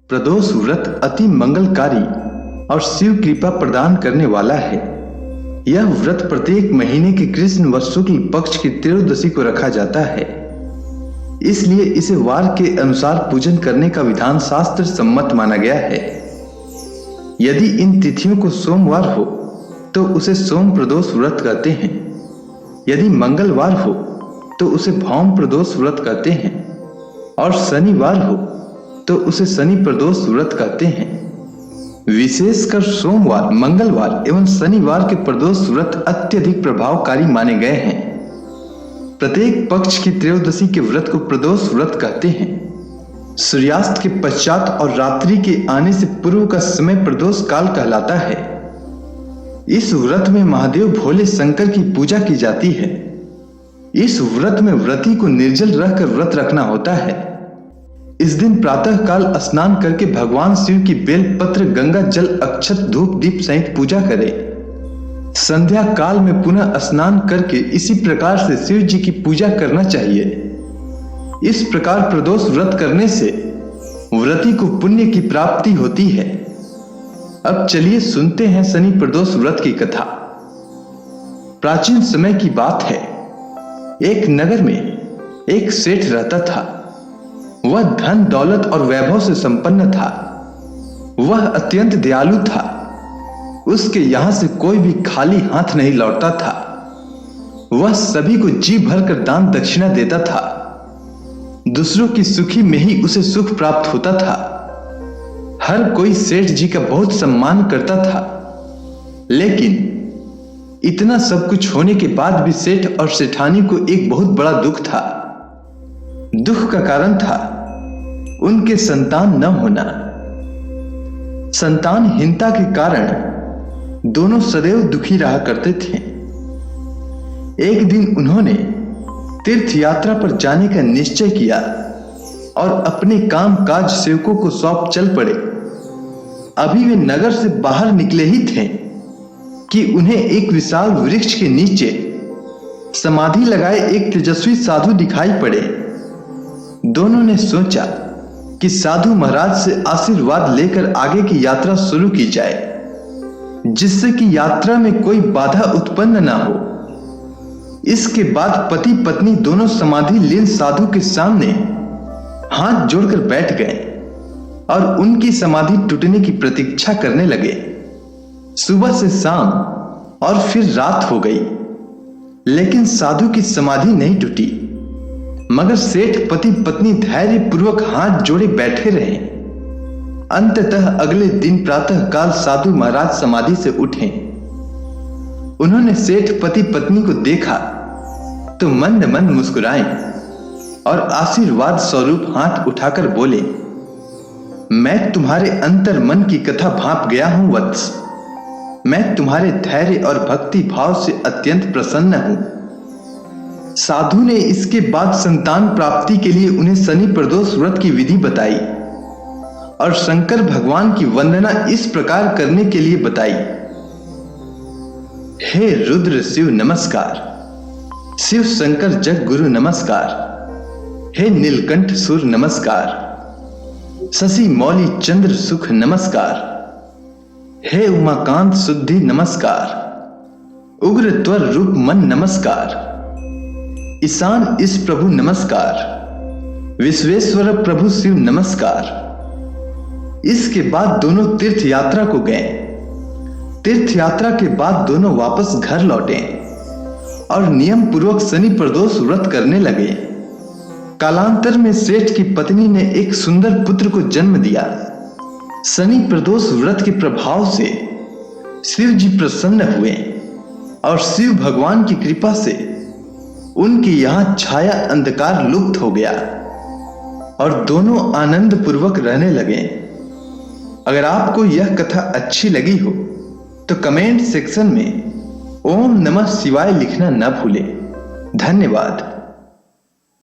प्रदोष व्रत अति मंगलकारी और शिव कृपा प्रदान करने वाला है। यह व्रत प्रत्येक महीने के कृष्ण व शुक्ल पक्ष की त्रयोदशी को रखा जाता है, इसलिए इसे वार के अनुसार पूजन करने का विधान शास्त्र सम्मत माना गया है। यदि इन तिथियों को सोमवार हो तो उसे सोम प्रदोष व्रत कहते हैं, यदि मंगलवार हो तो उसे भौम प्रदोष व्रत कहते हैं, और शनिवार हो तो उसे शनि प्रदोष व्रत कहते हैं। विशेषकर सोमवार, मंगलवार एवं शनिवार के प्रदोष व्रत अत्यधिक प्रभावकारी माने गए हैं। प्रत्येक पक्ष की त्रयोदशी के व्रत को प्रदोष व्रत कहते हैं। सूर्यास्त के पश्चात और रात्रि के आने से पूर्व का समय प्रदोष काल कहलाता है। इस व्रत में महादेव भोले शंकर की पूजा की जाती है। इस व्रत में व्रती को निर्जल रहकर व्रत रखना होता है। इस दिन प्रातः काल स्नान करके भगवान शिव की बेल पत्र, गंगा जल, अक्षत, धूप दीप सहित पूजा करें। संध्या काल में पुनः स्नान करके इसी प्रकार से शिव जी की पूजा करना चाहिए। इस प्रकार प्रदोष व्रत करने से व्रती को पुण्य की प्राप्ति होती है। अब चलिए सुनते हैं शनि प्रदोष व्रत की कथा। प्राचीन समय की बात है। एक नगर में एक सेठ रहता था। वह धन दौलत और वैभव से संपन्न था। वह अत्यंत दयालु था। उसके यहां से कोई भी खाली हाथ नहीं लौटता था। वह सभी को जी भरकर दान दक्षिणा देता था। दूसरों की सुखी में ही उसे सुख प्राप्त होता था। हर कोई सेठ जी का बहुत सम्मान करता था। लेकिन इतना सब कुछ होने के बाद भी सेठ और सेठानी को एक बहुत बड़ा दुख था। दुख का कारण था उनके संतान न होना। संतानहीनता के कारण दोनों सदैव दुखी रहा करते थे। एक दिन उन्होंने तीर्थ यात्रा पर जाने का निश्चय किया और अपने काम काज सेवकों को सौंप चल पड़े। अभी वे नगर से बाहर निकले ही थे कि उन्हें एक विशाल वृक्ष के नीचे समाधि लगाए एक तेजस्वी साधु दिखाई पड़े। दोनों ने सोचा कि साधु महाराज से आशीर्वाद लेकर आगे की यात्रा शुरू की जाए, जिससे कि यात्रा में कोई बाधा उत्पन्न ना हो। इसके बाद पति पत्नी दोनों समाधि लीन साधु के सामने हाथ जोड़कर बैठ गए और उनकी समाधि टूटने की प्रतीक्षा करने लगे। सुबह से शाम और फिर रात हो गई, लेकिन साधु की समाधि नहीं टूटी। मगर सेठ पति पत्नी धैर्य पूर्वक हाथ जोड़े बैठे रहे। अंततः अगले दिन प्रातः काल साधु महाराज समाधि से उठे। उन्होंने सेठ पति पत्नी को देखा तो मंद मंद मुस्कुराए और आशीर्वाद स्वरूप हाथ उठाकर बोले, मैं तुम्हारे अंतर मन की कथा भांप गया हूं वत्स। मैं तुम्हारे धैर्य और भक्ति भाव से अत्यंत प्रसन्न हूं। साधु ने इसके बाद संतान प्राप्ति के लिए उन्हें शनि प्रदोष व्रत की विधि बताई और शंकर भगवान की वंदना इस प्रकार करने के लिए बताई। हे रुद्र शिव नमस्कार, शिव शंकर जग गुरु नमस्कार, हे नीलकंठ सुर नमस्कार, शशि मौली चंद्र सुख नमस्कार, हे उमाकांत शुद्धि नमस्कार, उग्र त्वर रूप मन नमस्कार, ईशान इस प्रभु नमस्कार, विश्वेश्वर प्रभु शिव नमस्कार। इसके बाद दोनों तीर्थ यात्रा को गए। तीर्थ यात्रा के बाद दोनों वापस घर लौटे और नियम पूर्वक शनि प्रदोष व्रत करने लगे। कालांतर में सेठ की पत्नी ने एक सुंदर पुत्र को जन्म दिया। शनि प्रदोष व्रत के प्रभाव से शिव जी प्रसन्न हुए और शिव भगवान की कृपा से उनके यहां छाया अंधकार लुप्त हो गया और दोनों आनंद पूर्वक रहने लगे। अगर आपको यह कथा अच्छी लगी हो तो कमेंट सेक्शन में ओम नमः शिवाय लिखना न भूलें। धन्यवाद।